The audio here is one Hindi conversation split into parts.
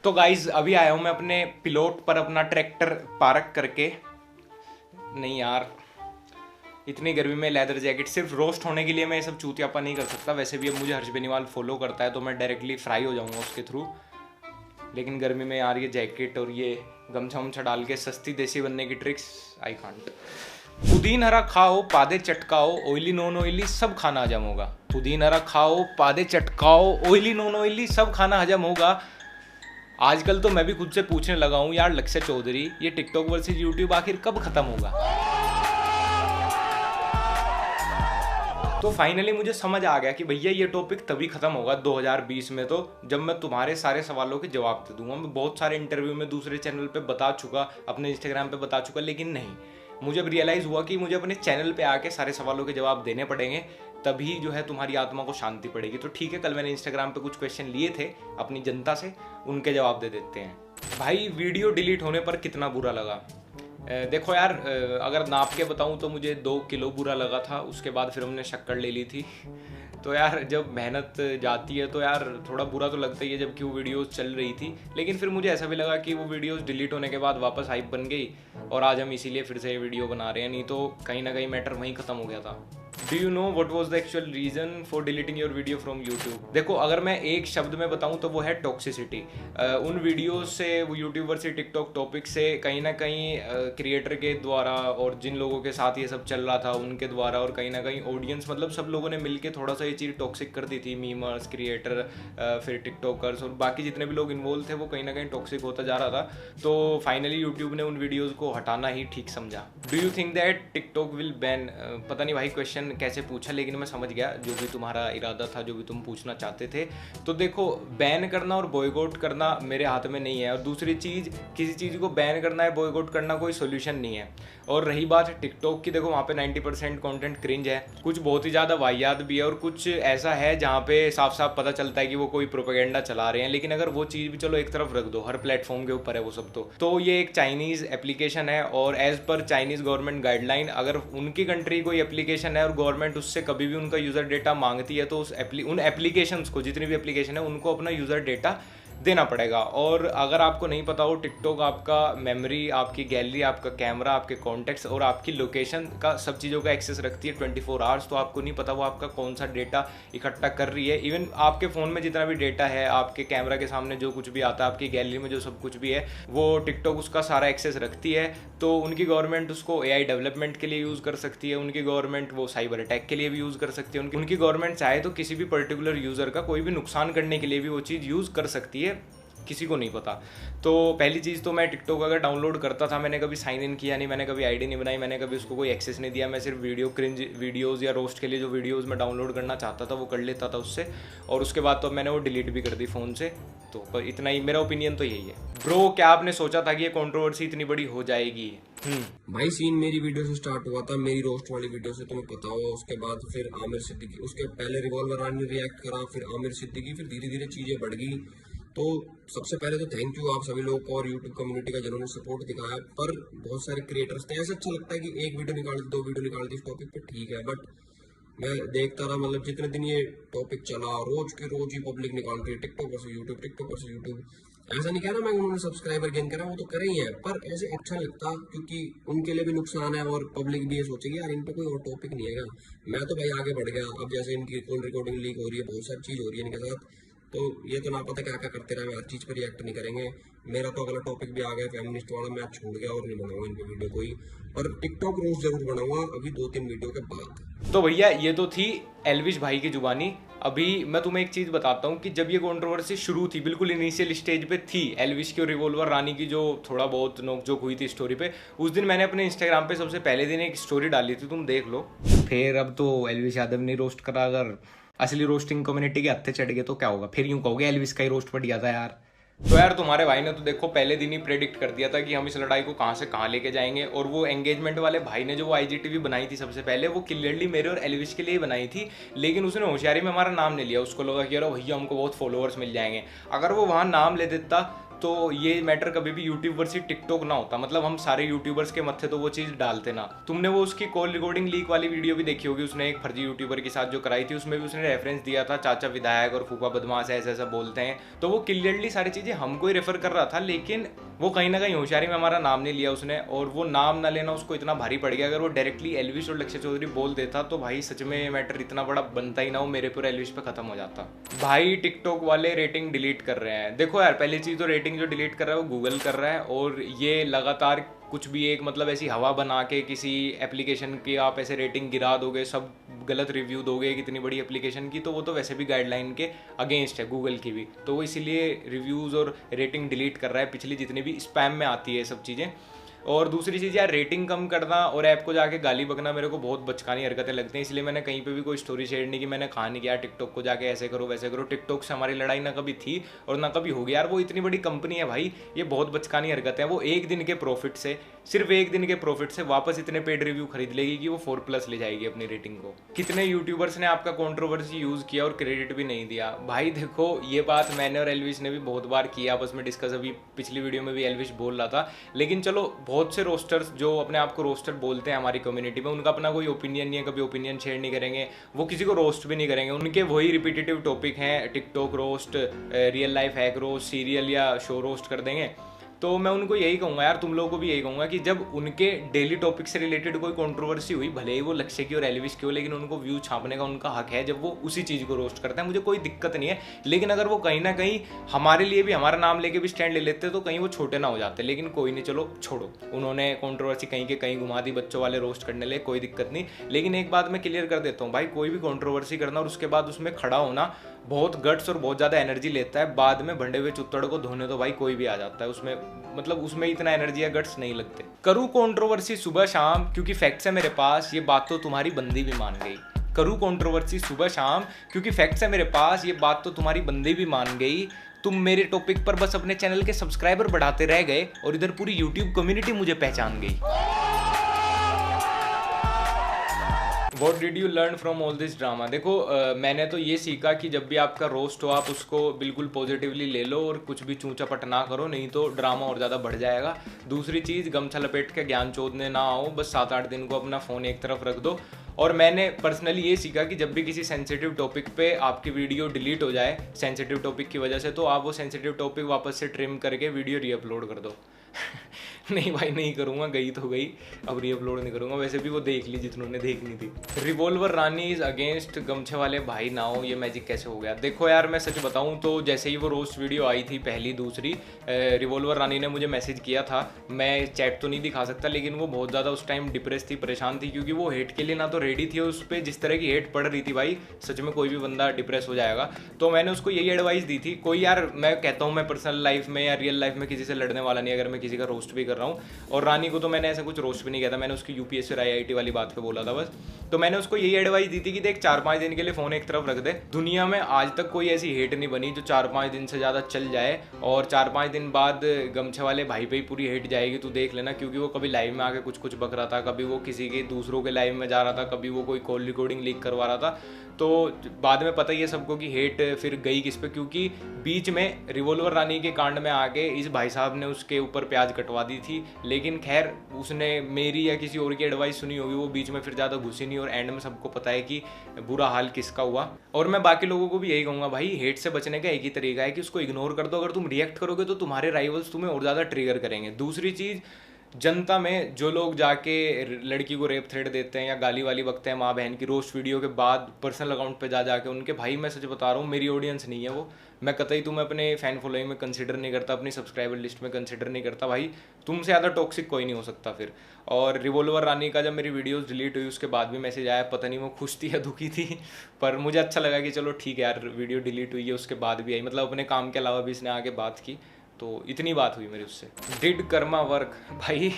तो गाइज अभी आया हूँ मैं अपने पिलोट पर अपना ट्रैक्टर पार्क करके। नहीं यार, इतनी गर्मी में लेदर जैकेट सिर्फ रोस्ट होने के लिए मैं ये सब चूतियापा नहीं कर सकता। वैसे भी अब मुझे हर्ष बेनीवाल फॉलो करता है तो मैं डायरेक्टली फ्राई हो जाऊंगा उसके थ्रू। लेकिन गर्मी में यार ये जैकेट और ये गमछा वमछा डाल के सस्ती देसी बनने की ट्रिक्स आई कांट। पुदीन हरा खाओ पादे चटकाओ ऑयली नॉन ऑयली सब खाना हजम होगा। पुदीन हरा खाओ पादे चटकाओ ऑयली नॉन ऑयली सब खाना हजम होगा। आजकल तो मैं भी खुद से पूछने लगा हूँ यार लक्ष्य चौधरी, ये टिकटॉक वर्सेस यूट्यूब आखिर कब खत्म होगा। तो फाइनली मुझे समझ आ गया कि भैया ये टॉपिक तभी खत्म होगा 2020 में, तो जब मैं तुम्हारे सारे सवालों के जवाब दे दूंगा। मैं बहुत सारे इंटरव्यू में दूसरे चैनल पे बता चुका, अपने इंस्टाग्राम पे बता चुका, लेकिन नहीं, मुझे अब रियलाइज़ हुआ कि मुझे अपने चैनल पे आके सारे सवालों के जवाब देने पड़ेंगे, तभी जो है तुम्हारी आत्मा को शांति पड़ेगी। तो ठीक है, कल मैंने इंस्टाग्राम पे कुछ क्वेश्चन लिए थे अपनी जनता से, उनके जवाब दे देते हैं। भाई वीडियो डिलीट होने पर कितना बुरा लगा? देखो यार, अगर नाप के बताऊं तो मुझे 2 किलो बुरा लगा था। उसके बाद फिर हमने शक्कर ले ली थी। तो यार जब मेहनत जाती है तो यार थोड़ा बुरा तो लगता ही है, जबकि वो वीडियोस चल रही थी। लेकिन फिर मुझे ऐसा भी लगा कि वो वीडियोस डिलीट होने के बाद वापस हाइप बन गई और आज हम इसीलिए फिर से ये वीडियो बना रहे हैं, नहीं तो कहीं ना कहीं मैटर वहीं ख़त्म हो गया था। Do you know what was the actual reason for deleting your video from YouTube? देखो, अगर मैं एक शब्द में बताऊं तो वो है टॉक्सिसिटी। उन वीडियो से, वो यूट्यूबर से, टिकटॉक टॉपिक से कहीं ना कहीं क्रिएटर के द्वारा और जिन लोगों के साथ ये सब चल रहा था उनके द्वारा, और कहीं ना कहीं ऑडियंस, मतलब सब लोगों ने मिलकर थोड़ा सा ये चीज़ टॉक्सिक कर दी थी। मीमर्स, क्रिएटर, फिर टिकटॉकर्स और बाकी जितने भी लोग इन्वॉल्व थे, वो कहीं ना कहीं टॉक्सिक होता जा रहा था। तो फाइनली यूट्यूब ने उन वीडियोज़ को हटाना ही ठीक समझा। Do you think that TikTok will ban? पता नहीं भाई क्वेश्चन कैसे पूछा, लेकिन मैं समझ गया जो भी तुम्हारा इरादा था, जो भी तुम पूछना चाहते थे। तो देखो, बैन करना और बॉयकॉट करना मेरे हाथ में नहीं है। और दूसरी चीज़, किसी चीज़ को बैन करना है, बॉयकॉट करना कोई सोल्यूशन नहीं है। और रही बात टिकटॉक की, देखो वहाँ पे 90% कंटेंट क्रिंज है, कुछ बहुत ही ज़्यादा वाहियात भी है, और कुछ ऐसा है जहाँ पे साफ साफ पता चलता है कि वो कोई प्रोपेगेंडा चला रहे हैं। लेकिन अगर वो चीज़ भी चलो एक तरफ रख दो, हर प्लेटफॉर्म के ऊपर है वो सब। तो ये एक चाइनीज़ एप्लीकेशन है, और as per Chinese government guideline, अगर उनकी कंट्री कोई एप्लीकेशन है और गवर्नमेंट उससे कभी भी उनका यूज़र डेटा मांगती है, तो उन एप्लीकेशंस को, जितनी भी एप्लीकेशन है, उनको अपना यूज़र डेटा देना पड़ेगा। और अगर आपको नहीं पता हो, टिकटॉक आपका मेमोरी, आपकी गैलरी, आपका कैमरा, आपके कॉन्टेक्ट्स और आपकी लोकेशन का, सब चीज़ों का एक्सेस रखती है 24 आवर्स। तो आपको नहीं पता वो आपका कौन सा डेटा इकट्ठा कर रही है। इवन आपके फ़ोन में जितना भी डेटा है, आपके कैमरा के सामने जो कुछ भी आता है, आपकी गैलरी में जो सब कुछ भी है, वो टिकटॉक उसका सारा एक्सेस रखती है। तो उनकी गवर्नमेंट उसको AI डेवलपमेंट के लिए यूज़ कर सकती है, उनकी गवर्नमेंट वो साइबर अटैक के लिए भी यूज़ कर सकती है, उनकी गवर्नमेंट चाहे तो किसी भी पर्टिकुलर यूज़र का कोई भी नुकसान करने के लिए भी वो चीज़ यूज़ कर सकती है, किसी को नहीं पता। तो पहली चीज़ तो मैं टिकटॉक अगर डाउनलोड करता था, मैंने कभी साइन इन किया नहीं, मैंने कभी आईडी नहीं बनाई, मैंने कभी उसको कोई एक्सेस नहीं दिया। मैं सिर्फ क्रिंज वीडियोज़ या रोस्ट के लिए जो वीडियोज़ मैं डाउनलोड करना चाहता था वो कर लेता था उससे, और उसके बाद तो मैंने वो डिलीट भी कर दी फ़ोन से। तो पर इतना ही, मेरा ओपिनियन तो यही है। ब्रो, क्या आपने सोचा था कि ये कंट्रोवर्सी इतनी बड़ी हो जाएगी? भाई सीन मेरी वीडियो से स्टार्ट हुआ था, मेरी रोस्ट वाली वीडियो से, तुम्हें पता होगा। उसके बाद फिर आमिर सिद्दीकी, उसके पहले रिवॉल्वर रानी ने रिएक्ट करा, फिर आमिर सिद्दीकी, फिर धीरे धीरे चीजें बढ़ गई। तो सबसे पहले तो थैंक यू आप सभी लोगों को और यूट्यूब कम्युनिटी का जिन्होंने सपोर्ट दिखाया। पर बहुत सारे क्रिएटर्स थे, ऐसा अच्छा लगता है कि एक वीडियो निकाल दी, 2 वीडियो निकाल दी इस टॉपिक पे, ठीक है। बट मैं देखता रहा, मतलब जितने दिन ये टॉपिक चला, रोज के रोज ही पब्लिक निकाल रही है TikTok versus YouTube, TikTok versus YouTube. ऐसा नहीं कह रहा मैं उन्होंने सब्सक्राइबर गेन करा, वो तो करे ही है, पर ऐसे अच्छा लगता क्योंकि उनके लिए भी नुकसान है और पब्लिक भी ये सोचेगी यार इन पे कोई और टॉपिक नहीं है। मैं तो भाई आगे बढ़ गया। अब जैसे इनकी कॉल रिकॉर्डिंग लीक हो रही है, बहुत सारी चीज हो रही है इनके साथ, तो ये तो ना पता क्या क्या करते रहे, हर चीज पर रिएक्ट नहीं करेंगे। मेरा तो अगला टॉपिक भी आ गया फेमिनिस्ट वाला, मैं छोड़ गया और नहीं बनाऊंगा इन पे वीडियो कोई। पर टिकटॉक रोज जरूर बनाऊंगा अभी 2-3 वीडियो के बाद। तो भैया ये तो थी एल्विश भाई की जुबानी। अभी मैं तुम्हें एक चीज़ बताता हूँ कि जब ये कंट्रोवर्सी शुरू थी, बिल्कुल इनिशियल स्टेज पे थी, एल्विश की और रिवॉल्वर रानी की जो थोड़ा बहुत नोकझोंक हुई थी स्टोरी पे, उस दिन मैंने अपने इंस्टाग्राम पे सबसे पहले दिन एक स्टोरी डाली थी, तुम देख लो। फिर अब तो एल्विश यादव ने रोस्ट करा, अगर असली रोस्टिंग कम्युनिटी के हत्थे चढ़ गए तो क्या होगा? फिर यूं कहोगे एल्विश का ही रोस्ट बढ़िया था यार। तो यार तुम्हारे भाई ने तो देखो पहले दिन ही प्रेडिक्ट कर दिया था कि हम इस लड़ाई को कहाँ से कहाँ लेके जाएंगे। और वो एंगेजमेंट वाले भाई ने जो वो IGTV बनाई थी सबसे पहले, वो क्लियरली मेरे और एल्विश के लिए ही बनाई थी, लेकिन उसने होशियारी में हमारा नाम ले लिया। उसको लगा कि यार भैया हमको बहुत फॉलोअर्स मिल जाएंगे। अगर वो वहाँ नाम ले देता तो ये मैटर कभी भी यूट्यूब वर्सेस टिकटॉक ना होता, मतलब हम सारे यूट्यूबर्स के मत्थे तो वो चीज़ डालते ना। तुमने वो उसकी कॉल रिकॉर्डिंग लीक वाली वीडियो भी देखी होगी, उसने एक फर्जी यूट्यूबर के साथ जो कराई थी, उसमें भी उसने रेफरेंस दिया था चाचा विधायक और फूफा बदमाश ऐसा ऐसा बोलते हैं, तो वो क्लियरली सारी चीज़ें हमको ही रेफर कर रहा था, लेकिन वो कहीं ना कहीं होशियारी में हमारा नाम नहीं लिया उसने, और वो नाम ना लेना उसको इतना भारी पड़ गया। अगर वो डायरेक्टली एल्विश और लक्ष्य चौधरी बोल देता तो भाई सच में मैटर इतना बड़ा बनता ही ना, वो मेरे पूरा एल्विश पे खत्म हो जाता। भाई टिकटॉक वाले रेटिंग डिलीट कर रहे हैं। देखो यार, पहली चीज़ तो रेटिंग जो डिलीट कर रहा है वो गूगल कर रहा है, और ये लगातार कुछ भी एक मतलब ऐसी हवा बना के किसी एप्लीकेशन की आप ऐसे रेटिंग गिरा दोगे, सब गलत रिव्यू दोगे एक इतनी बड़ी एप्लीकेशन की, तो वो तो वैसे भी गाइडलाइन के अगेंस्ट है गूगल की भी, तो वो इसीलिए रिव्यूज़ और रेटिंग डिलीट कर रहा है, पिछली जितनी भी स्पैम में आती है सब चीज़ें। और दूसरी चीज़ यार, रेटिंग कम करना और ऐप को जाके गाली बकना मेरे को बहुत बचकानी हरकतें लगती हैं, इसलिए मैंने कहीं पे भी कोई स्टोरी शेयर नहीं की, मैंने कहा नहीं कि यार टिकटॉक को जाके ऐसे करो वैसे करो। टिकटॉक से हमारी लड़ाई ना कभी थी और ना कभी होगी यार, वो इतनी बड़ी कंपनी है भाई, ये बहुत बचकानी हरकत है। वो एक दिन के प्रॉफिट से, सिर्फ एक दिन के प्रॉफिट से वापस इतने पेड रिव्यू खरीद लेगी कि वो 4+ ले जाएगी अपनी रेटिंग को। कितने यूट्यूबर्स ने आपका कंट्रोवर्सी यूज़ किया और क्रेडिट भी नहीं दिया। भाई देखो, ये बात मैंने और एल्विश ने भी बहुत बार की आपस में डिस्कस, अभी पिछली वीडियो में भी एल्विश बोल रहा था, लेकिन चलो बहुत से रोस्टर्स जो अपने आप को रोस्टर बोलते हैं हमारी कम्युनिटी में, उनका अपना कोई ओपिनियन नहीं है, कभी ओपिनियन शेयर नहीं करेंगे, वो किसी को रोस्ट भी नहीं करेंगे, उनके वही रिपीटेटिव टॉपिक हैं, TikTok roast, real life hack roast, serial या शो रोस्ट कर देंगे। तो मैं उनको यही कहूँगा यार, तुम लोगों को भी यही कहूँगा कि जब उनके डेली टॉपिक से रिलेटेड कोई कंट्रोवर्सी हुई, भले ही वो लक्ष्य की और एल्विश की हो, लेकिन उनको व्यू छापने का उनका हक है जब वो उसी चीज़ को रोस्ट करते हैं, मुझे कोई दिक्कत नहीं है। लेकिन अगर वो कहीं ना कहीं हमारे लिए भी हमारा नाम लेके भी स्टैंड ले लेते तो कहीं वो छोटे ना हो जाते, लेकिन कोई नहीं, चलो छोड़ो, उन्होंने कंट्रोवर्सी कहीं के कहीं घुमा दी बच्चों वाले रोस्ट करने लगे, कोई दिक्कत नहीं। लेकिन एक बात मैं क्लियर कर देता हूँ भाई, कोई भी कंट्रोवर्सी करना और उसके बाद उसमें खड़ा होना बहुत गट्स और बहुत ज़्यादा एनर्जी लेता है, बाद में भंडे हुए चुत्तड़ को धोने तो भाई कोई भी आ जाता है उसमें, मतलब उसमें इतना एनर्जी या गट्स नहीं लगते। करूँ कंट्रोवर्सी सुबह शाम क्योंकि फैक्ट्स है मेरे पास, ये बात तो तुम्हारी बंदी भी मान गई। करूँ कंट्रोवर्सी सुबह शाम क्योंकि फैक्ट्स है मेरे पास, ये बात तो तुम्हारी बंदी भी मान गई। तुम मेरे टॉपिक पर बस अपने चैनल के सब्सक्राइबर बढ़ाते रह गए और इधर पूरी यूट्यूब कम्युनिटी मुझे पहचान गई। What did you learn from all this drama? देखो मैंने तो ये सीखा कि जब भी आपका रोस्ट हो आप उसको बिल्कुल पॉजिटिवली ले लो और कुछ भी चूचा-पट ना करो, नहीं तो ड्रामा और ज़्यादा बढ़ जाएगा। दूसरी चीज़, गमछा लपेट के ज्ञान चोदने ना आओ, बस 7-8 दिन को अपना फ़ोन एक तरफ रख दो। और मैंने पर्सनली ये सीखा कि जब भी किसी सेंसिटिव टॉपिक पे आपकी वीडियो डिलीट हो जाए सेंसिटिव टॉपिक की वजह से, तो आप वो सेंसिटिव टॉपिक वापस से ट्रिम करके वीडियो रीअपलोड कर दो। नहीं भाई, नहीं करूँगा, गई तो गई, अब रीअपलोड नहीं करूँगा, वैसे भी वो देख ली जिन्होंने देखनी थी। रिवॉल्वर रानी इज अगेंस्ट गमछे वाले भाई नाओ, ये मैजिक कैसे हो गया? देखो यार, मैं सच बताऊँ तो जैसे ही वो रोस्ट वीडियो आई थी पहली दूसरी, रिवॉल्वर रानी ने मुझे मैसेज किया था, मैं चैट तो नहीं दिखा सकता, लेकिन वो बहुत ज़्यादा उस टाइम डिप्रेस थी, परेशान थी, क्योंकि वो हेट के लिए ना तो रेडी थी, उस पर जिस तरह की हेट पड़ रही थी भाई, सच में कोई भी बंदा डिप्रेस हो जाएगा। तो मैंने उसको यही एडवाइस दी थी, कोई यार, मैं कहता हूँ मैं पर्सनल लाइफ में या रियल लाइफ में किसी से लड़ने वाला नहीं, अगर मैं किसी का रोस्ट भी कर रहा हूँ। और रानी को तो मैंने ऐसा कुछ रोस्ट भी नहीं किया था, मैंने उसकी यूपीएससी और आईआईटी वाली बात पे बोला था बस। तो मैंने उसको यही एडवाइस दी थी कि देख, 4-5 दिन के लिए फ़ोन एक तरफ रख दे। दुनिया में आज तक कोई ऐसी हेट नहीं बनी जो 4-5 दिन से ज़्यादा चल जाए, और 4-5 दिन बाद गमछे वाले भाई पे ही पूरी हेट जाएगी, तू देख लेना। क्योंकि वो कभी लाइव में आके कुछ बक रहा था, कभी वो किसी के दूसरों के लाइव में जा रहा था, कभी वो कोई कॉल रिकॉर्डिंग लीक करवा रहा था। तो बाद में पता ही है सबको कि हेट फिर गई किस पे, क्योंकि बीच में रिवॉल्वर रानी के कांड में आके इस भाई साहब ने उसके ऊपर प्याज कटवा दी थी, लेकिन खैर उसने मेरी या किसी और की एडवाइस सुनी होगी, वो बीच में फिर ज़्यादा घुसी नहीं, और एंड में सबको पता है कि बुरा हाल किसका हुआ। और मैं बाकी लोगों को भी यही कहूँगा भाई, हेट से बचने का एक ही तरीका है कि उसको इग्नोर कर दो। अगर तुम रिएक्ट करोगे तो तुम्हारे राइवल्स तुम्हें और ज़्यादा ट्रिगर करेंगे। दूसरी चीज़, जनता में जो लोग जाके लड़की को रेप थ्रेट देते हैं या गाली वाली बकते हैं माँ बहन की रोस्ट वीडियो के बाद पर्सनल अकाउंट पे जाके उनके, भाई मैं सच बता रहा हूँ, मेरी ऑडियंस नहीं है वो। मैं कतई तुम्हें अपने फ़ैन फॉलोइंग में कंसिडर नहीं करता, अपनी सब्सक्राइबर लिस्ट में कंसिडर नहीं करता भाई, तुमसे ज़्यादा टॉक्सिक कोई नहीं हो सकता फिर। और रिवॉल्वर रानी का जब मेरी वीडियोस डिलीट हुई उसके बाद भी मैसेज आया, पता नहीं वो खुश थी या दुखी थी, पर मुझे अच्छा लगा कि चलो ठीक है यार, वीडियो डिलीट हुई है उसके बाद भी आई, मतलब अपने काम के अलावा भी इसने आके बात की, तो इतनी बात हुई मेरी उससे। Did Karma work? भाई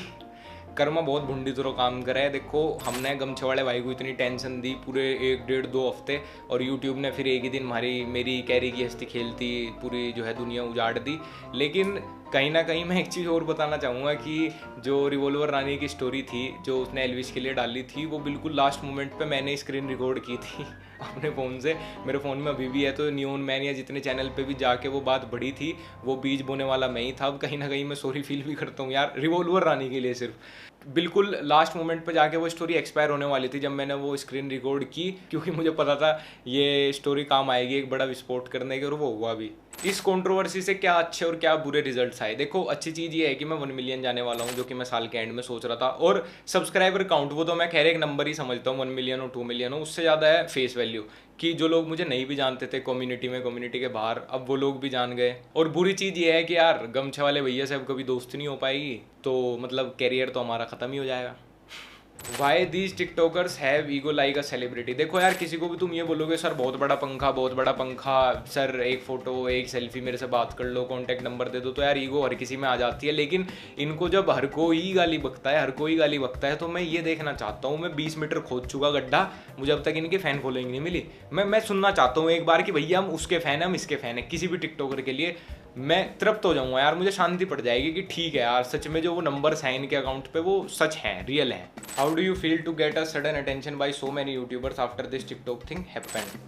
कर्मा बहुत भुंडी तरह काम करे है। देखो, हमने गमछे वाले भाई को इतनी टेंशन दी पूरे 1-1.5-2 हफ्ते, और यूट्यूब ने फिर एक ही दिन मेरी कैरी की हस्ती खेलती पूरी जो है दुनिया उजाड़ दी। लेकिन कहीं ना कहीं मैं एक चीज़ और बताना चाहूँगा कि जो रिवॉल्वर रानी की स्टोरी थी जो उसने एल्विश के लिए डाली थी, वो बिल्कुल लास्ट मोमेंट पे मैंने स्क्रीन रिकॉर्ड की थी अपने फ़ोन से। मेरे फ़ोन में अभी भी है, तो न्यून मैन या जितने चैनल पे भी जाके वो बात बढ़ी थी, वो बीज बोने वाला मैं ही था। अब कहीं ना कहीं मैं सॉरी फील भी करता हूँ यार रिवॉल्वर रानी के लिए। सिर्फ बिल्कुल लास्ट मोमेंट पे जाके वो स्टोरी एक्सपायर होने वाली थी जब मैंने वो स्क्रीन रिकॉर्ड की, क्योंकि मुझे पता था ये स्टोरी काम आएगी एक बड़ा विस्फोट करने के, और वो हुआ भी। इस कंट्रोवर्सी से क्या अच्छे और क्या बुरे रिजल्ट्स आए, देखो अच्छी चीज़ ये है कि मैं 1 मिलियन जाने वाला हूँ, जो कि मैं साल के एंड में सोच रहा था। और सब्सक्राइबर काउंट वो तो मैं खैर एक नंबर ही समझता हूँ, 1 मिलियन हो 2 मिलियन हो, उससे ज़्यादा है फेस वैल्यू, कि जो लोग मुझे नहीं भी जानते थे कम्युनिटी में, कम्युनिटी के बाहर, अब वो लोग भी जान गए। और बुरी चीज़ ये है कि यार गमछे वाले भैया से अब कभी दोस्ती नहीं हो पाएगी, तो मतलब कैरियर तो हमारा ख़त्म ही हो जाएगा। Why these TikTokers have ego like a celebrity. देखो यार, किसी को भी तुम ये बोलोगे सर बहुत बड़ा पंखा, बहुत बड़ा पंखा, सर एक फ़ोटो एक सेल्फी मेरे से बात कर लो, कॉन्टैक्ट नंबर दे दो, तो यार ईगो हर किसी में आ जाती है। लेकिन इनको जब हर कोई गाली बकता है, हर कोई गाली बकता है, तो मैं ये देखना चाहता हूँ, मैं 20 मीटर खोद चुका गड्ढा, मुझे अब तक इनके फ़ैन फॉलोइंग नहीं मिली। मैं सुनना चाहता हूँ एक बार कि भैया हम उसके फ़ैन हैं, हम इसके फ़ैन हैं। किसी भी टिकटॉकर के लिए मैं तृप्त हो जाऊंगा यार, मुझे शांति पड़ जाएगी कि ठीक है यार, सच में जो वो नंबर्स हैं इनके अकाउंट पे वो सच हैं, रियल हैं। How do you feel to get a sudden attention by so many YouTubers after this TikTok thing happened?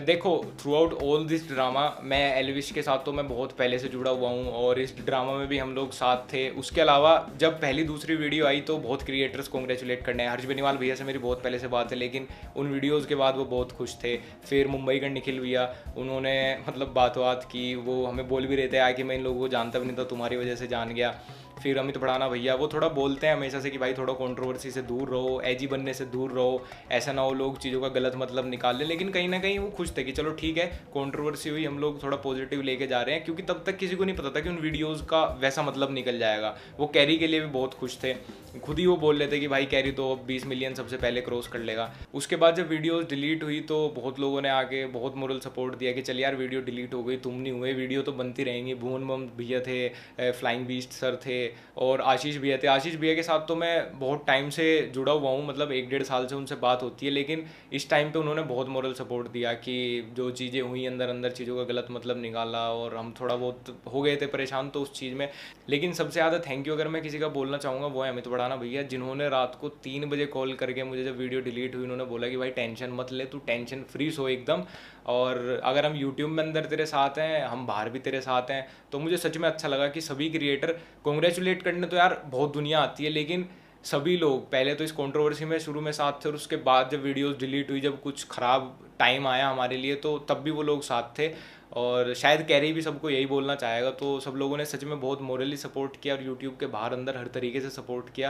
देखो, throughout all this drama मैं एल्विश के साथ तो मैं बहुत पहले से जुड़ा हुआ हूँ, और इस ड्रामा में भी हम लोग साथ थे। उसके अलावा जब पहली दूसरी वीडियो आई तो बहुत क्रिएटर्स कॉन्ग्रेचुलेट करने हैं। हर्ष बेनीवाल भैया से मेरी बहुत पहले से बात है, लेकिन उन वीडियोज़ के बाद वो बहुत खुश थे। फिर मुंबई का निखिल भैया, उन्होंने मतलब बात की, वो हमें बोल भी रहे थे आके, मैं इन लोगों को जानता भी नहीं था, तुम्हारी वजह से जान गया। फिर अमित भड़ाना भैया, वो थोड़ा बोलते हैं हमेशा से कि भाई थोड़ा कंट्रोवर्सी से दूर रहो, एजी बनने से दूर रहो, ऐसा ना हो लोग चीज़ों का गलत मतलब निकाल लें। लेकिन कहीं ना कहीं वो खुश थे कि चलो ठीक है, कंट्रोवर्सी हुई, हम लोग थोड़ा पॉजिटिव लेके जा रहे हैं, क्योंकि तब तक किसी को नहीं पता था कि उन वीडियोज़ का वैसा मतलब निकल जाएगा। वो कैरी के लिए भी बहुत खुश थे, खुद ही वो बोल रहे थे कि भाई कैरी तो 20 मिलियन सबसे पहले क्रॉस कर लेगा। उसके बाद जब वीडियोज़ डिलीट हुई तो बहुत लोगों ने आके बहुत मोरल सपोर्ट दिया कि चल यार वीडियो डिलीट हो गई, तुम नहीं हुए, वीडियो तो बनती रहेंगी। भुवन बम भैया थे, फ्लाइंग बीस्ट सर थे, और आशीष भैया थे। आशीष भैया के साथ तो मैं बहुत टाइम से जुड़ा हुआ हूँ, मतलब 1-1.5 साल से उनसे बात होती है, लेकिन इस टाइम पे उन्होंने बहुत मोरल सपोर्ट दिया कि जो चीज़ें हुई अंदर अंदर चीज़ों का गलत मतलब निकाला, और हम थोड़ा बहुत हो गए थे परेशान तो उस चीज़ में। लेकिन सबसे ज़्यादा थैंक यू अगर मैं किसी का बोलना चाहूँगा वो है अमित भड़ाना भैया, जिन्होंने रात को 3 बजे कॉल करके मुझे जब वीडियो डिलीट हुई उन्होंने बोला कि भाई टेंशन मत ले, तू टेंशन फ्री सो एकदम, और अगर हम यूट्यूब में अंदर तेरे साथ हैं, हम बाहर भी तेरे साथ हैं। तो मुझे सच में अच्छा लगा कि सभी क्रिएटर कॉन्ग्रेचुलेट करने तो यार बहुत दुनिया आती है, लेकिन सभी लोग पहले तो इस कंट्रोवर्सी में शुरू में साथ थे, और उसके बाद जब वीडियोस डिलीट हुई, जब कुछ ख़राब टाइम आया हमारे लिए, तो तब भी वो लोग साथ थे। और शायद कैरी भी सबको यही बोलना चाहेगा। तो सब लोगों ने सच में बहुत मोरली सपोर्ट किया, और यूट्यूब के बाहर अंदर हर तरीके से सपोर्ट किया।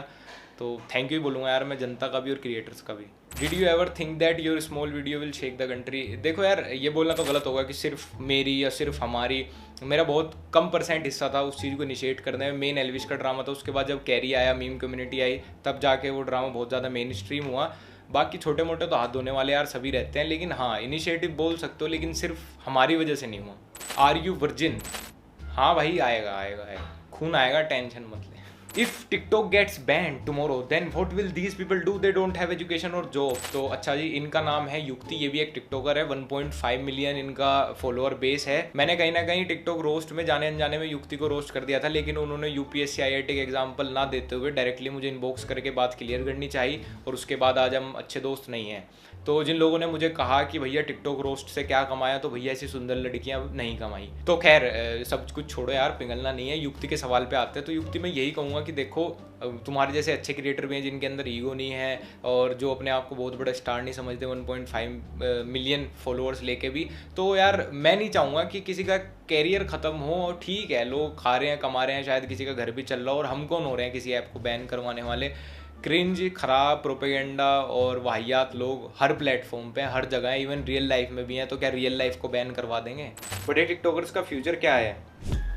तो थैंक यू बोलूँगा यार मैं जनता का भी और क्रिएटर्स का भी। Did you ever think that your small video will shake the country? देखो यार, ये बोलना तो गलत होगा कि सिर्फ मेरी या सिर्फ हमारी, मेरा बहुत कम % हिस्सा था उस चीज़ को इनिशिएट करने में। मेन एल्विश का ड्रामा था, उसके बाद जब कैरी आया, मीम कम्युनिटी आई, तब जाके वो ड्रामा बहुत ज़्यादा मेन स्ट्रीम हुआ। बाकी छोटे मोटे तो हाथ धोने वाले यार सभी रहते हैं, लेकिन हाँ इनिशिएटिव बोल सकते हो, लेकिन सिर्फ हमारी वजह से नहीं हुआ। Are you virgin? हाँ भाई, आएगा आएगा आएगा, खून आएगा, टेंशन मत ले। If TikTok gets banned tomorrow then what will these people do? They don't have education और जॉब। तो अच्छा जी, इनका नाम है युक्ति, ये भी एक टिकटॉकर है, 1.5 मिलियन इनका फॉलोअर बेस है। मैंने कहीं ना कहीं टिकटॉक रोस्ट में जाने अनजाने में युक्ति को रोस्ट कर दिया था, लेकिन उन्होंने यूपीएससी IIT के एग्जाम्पल ना देते हुए डायरेक्टली मुझे इनबॉक्स करके बात क्लियर करनी चाहिए, और उसके बाद आज हम अच्छे दोस्त नहीं हैं। तो जिन लोगों ने मुझे कहा कि भैया टिकटॉक रोस्ट से क्या कमाया, तो भैया ऐसी सुंदर लड़कियां नहीं कमाई। तो खैर सब कुछ छोड़ो यार, पिघलना नहीं है। युक्ति के सवाल पे आते हैं, तो युक्ति मैं यही कहूँगा कि देखो, तुम्हारे जैसे अच्छे क्रिएटर भी हैं जिनके अंदर ईगो नहीं है, और जो अपने आप को बहुत बड़ा स्टार नहीं समझते 1.5 मिलियन फॉलोअर्स लेके भी। तो यार मैं नहीं चाहूँगा कि किसी का कैरियर ख़त्म हो, और ठीक है लोग खा रहे हैं, कमा रहे हैं, शायद किसी का घर भी चल रहा हो, और हम कौन हो रहे हैं किसी ऐप को बैन करवाने वाले। क्रिंज, खराब प्रोपेगेंडा और वाहियात लोग हर प्लेटफॉर्म पे, हर जगह, इवन रियल लाइफ में भी हैं। तो क्या रियल लाइफ को बैन करवा देंगे? बड़े टिकटॉकर्स का फ्यूचर क्या है?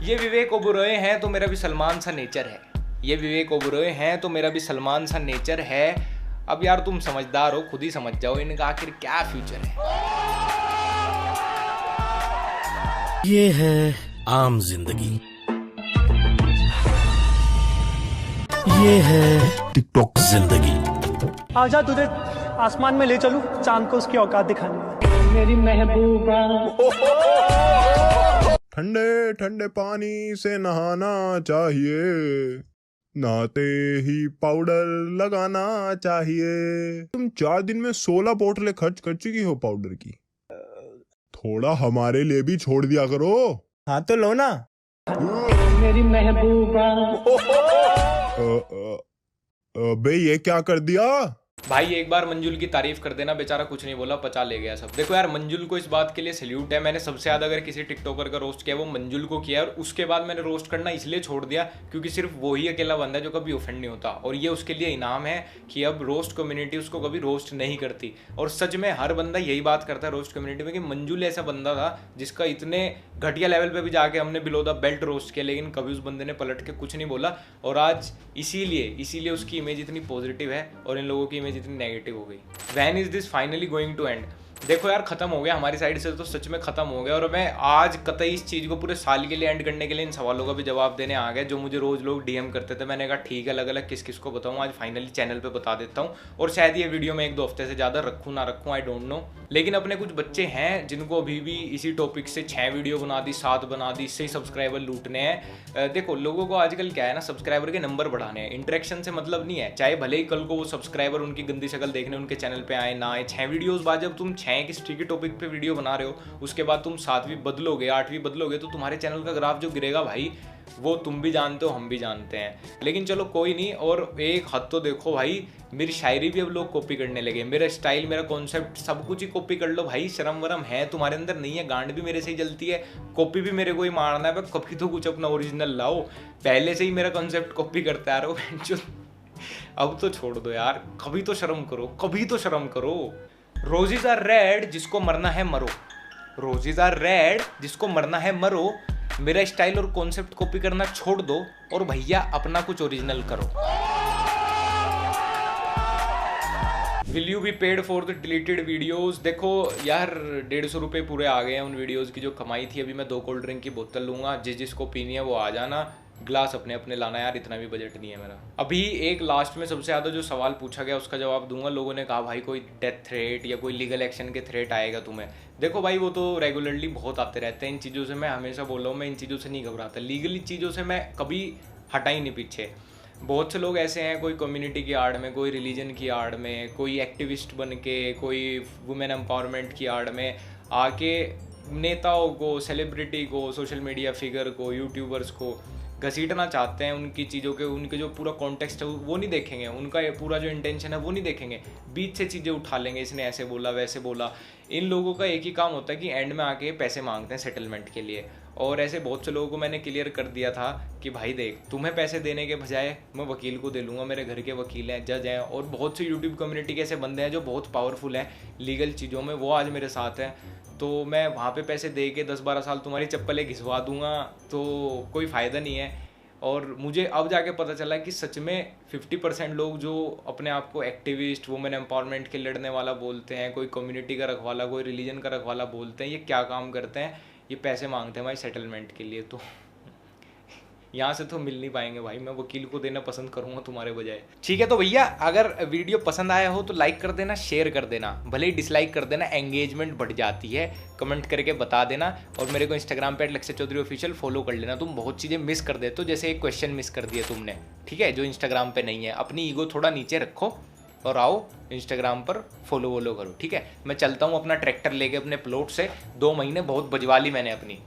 ये विवेक ओबरॉय हैं तो मेरा भी सलमान सा नेचर है। ये विवेक ओबरॉय हैं तो मेरा भी सलमान सा नेचर है। अब यार तुम समझदार हो, खुद ही समझ जाओ इनका आखिर क्या फ्यूचर है। ये है आम जिंदगी, ये है टिकटॉक जिंदगी। आजा तुझे आसमान में ले चलूं, चांद को उसकी औकात दिखानी है। मेरी महबूबा। ठंडे ठंडे पानी से नहाना चाहिए, नहाते ही पाउडर लगाना चाहिए। तुम 4 दिन में 16 बोतलें खर्च कर चुकी हो पाउडर की, थोड़ा हमारे लिए भी छोड़ दिया करो। हाँ तो लो ना। मेरी महबूबा। अबे ये क्या कर दिया? भाई एक बार मंजुल की तारीफ कर देना, बेचारा कुछ नहीं बोला, पचा ले गया सब। देखो यार, मंजुल को इस बात के लिए सैल्यूट है। मैंने सबसे ज्यादा अगर किसी टिकटॉकर का रोस्ट किया वो मंजुल को किया, और उसके बाद मैंने रोस्ट करना इसलिए छोड़ दिया क्योंकि सिर्फ वो ही अकेला बंदा है जो कभी ऑफेंड नहीं होता, और ये उसके लिए इनाम है कि अब रोस्ट कम्युनिटी उसको कभी रोस्ट नहीं करती। और सच में हर बंदा यही बात करता है रोस्ट कम्युनिटी में कि मंजुल ऐसा बंदा था जिसका इतने घटिया लेवल पे भी जाके हमने बिलो द बेल्ट रोस्ट किया, लेकिन कभी उस बंदे ने पलट के कुछ नहीं बोला। और आज इसीलिए उसकी इमेज इतनी पॉजिटिव है और इन लोगों की इमेज इतनी नेगेटिव हो गई। When is this finally going to end? देखो यार, खत्म हो गया हमारी साइड से तो सच में खत्म हो गया। और मैं आज कतई इस चीज़ को पूरे साल के लिए एंड करने के लिए इन सवालों का भी जवाब देने आ गया जो मुझे रोज लोग डीएम करते थे। मैंने कहा ठीक है, अलग अलग किस किस को बताऊँ, आज फाइनली चैनल पे बता देता हूँ। और शायद ये वीडियो में 1-2 हफ्ते से ज़्यादा रखूँ ना रखूँ, आई डोंट नो। लेकिन अपने कुछ बच्चे हैं जिनको अभी भी इसी टॉपिक से 6 वीडियो बना दी, 7 बना दी, इससे ही सब्सक्राइबर लूटने हैं। देखो लोगों को आजकल क्या है ना, सब्सक्राइबर के नंबर बढ़ाने हैं, इंटरेक्शन से मतलब नहीं है। चाहे भले ही कल को वो सब्सक्राइबर उनकी गंदी शक्ल देखने उनके चैनल पे आए ना आए, 6 वीडियोस बाद जब तुम 6 किसी के टॉपिक पे वीडियो बना रहे हो, उसके बाद तुम 7वीं बदलोगे, 8वीं बदलोगे, तो तुम्हारे चैनल का ग्राफ जो गिरेगा भाई, वो तुम भी जानते हो, हम भी जानते हैं। लेकिन चलो कोई नहीं। और एक हद तो देखो भाई, मेरी शायरी भी अब लोग कॉपी करने लगे, मेरा स्टाइल, मेरा कॉन्सेप्ट, सब कुछ ही कॉपी कर लो भाई। शर्म वरम है तुम्हारे अंदर नहीं है? गांड भी मेरे से ही जलती है, कॉपी भी मेरे को ही मारना है। कभी तो कुछ अपना ओरिजिनल लाओ। पहले से ही मेरा कॉन्सेप्ट कॉपी करते आ रहे हो। अब तो छोड़ दो यार, कभी तो शर्म करो, कभी तो शर्म करो। रोजेज आर रेड, जिसको मरना है मरो। रोजेज आर रेड, जिसको मरना है मरो। मेरा स्टाइल और कॉन्सेप्ट कॉपी करना छोड़ दो और भैया अपना कुछ ओरिजिनल करो। Will you be paid for the deleted videos? देखो यार, 150 रुपये पूरे आ गए हैं उन वीडियोस की जो कमाई थी। अभी मैं 2 कोल्ड ड्रिंक की बोतल लूंगा, जिसको पीनी है वो आ जाना, ग्लास अपने अपने लाना यार, इतना भी बजट नहीं है मेरा। अभी एक लास्ट में सबसे ज़्यादा जो सवाल पूछा गया उसका जवाब दूंगा। लोगों ने कहा भाई कोई डेथ थ्रेट या कोई लीगल एक्शन के थ्रेट आएगा तुम्हें? देखो भाई, वो तो रेगुलरली बहुत आते रहते हैं। इन चीज़ों से मैं हमेशा बोल रहा हूँ, मैं इन चीज़ों से नहीं घबराता। लीगली चीज़ों से मैं कभी हटा ही नहीं पीछे। बहुत से लोग ऐसे हैं, कोई कम्युनिटी की आड़ में, कोई रिलीजन की आड़ में, कोई एक्टिविस्ट बन के, कोई वुमेन एम्पावरमेंट की आड़ में आके नेताओं को, सेलिब्रिटी को, सोशल मीडिया फिगर को, यूट्यूबर्स को घसीटना चाहते हैं। उनकी चीज़ों के, उनके जो पूरा कॉन्टेक्स्ट है वो नहीं देखेंगे, उनका पूरा जो इंटेंशन है वो नहीं देखेंगे, बीच से चीज़ें उठा लेंगे, इसने ऐसे बोला वैसे बोला। इन लोगों का एक ही काम होता है कि एंड में आके पैसे मांगते हैं सेटलमेंट के लिए। और ऐसे बहुत से लोगों को मैंने क्लियर कर दिया था कि भाई देख, तुम्हें पैसे देने के बजाय मैं वकील को दे लूँगा, मेरे घर के वकील हैं, जज हैं, और बहुत से यूट्यूब कम्युनिटी के ऐसे बंदे हैं जो बहुत पावरफुल हैं लीगल चीज़ों में, वो आज मेरे साथ हैं। तो मैं वहाँ पे पैसे दे के 10-12 साल तुम्हारी चप्पलें घिसवा दूंगा तो कोई फ़ायदा नहीं है। और मुझे अब जाके पता चला कि सच में 50% लोग जो अपने आप को एक्टिविस्ट, वुमेन एम्पावरमेंट के लड़ने वाला बोलते हैं, कोई कम्युनिटी का रखवाला, कोई रिलीजन का रखवाला बोलते हैं, ये क्या काम करते हैं? ये पैसे मांगते हैं भाई सेटलमेंट के लिए। तो यहाँ से तो मिल नहीं पाएंगे भाई, मैं वकील को देना पसंद करूँगा तुम्हारे बजाय। ठीक है, तो भैया अगर वीडियो पसंद आया हो तो लाइक कर देना, शेयर कर देना, भले ही डिसलाइक कर देना, एंगेजमेंट बढ़ जाती है। कमेंट करके बता देना, और मेरे को इंस्टाग्राम पे @लक्ष्य ऑफिशियल फॉलो कर लेना। तुम बहुत चीज़ें मिस कर देते हो, जैसे एक क्वेश्चन मिस कर दिया तुमने, ठीक है, जो इंस्टाग्राम पे नहीं है। अपनी ईगो थोड़ा नीचे रखो और आओ इंस्टाग्राम पर फॉलो करो, ठीक है। मैं चलता हूँ अपना ट्रैक्टर लेके अपने प्लॉट से, 2 महीने बहुत बजवा ली मैंने अपनी।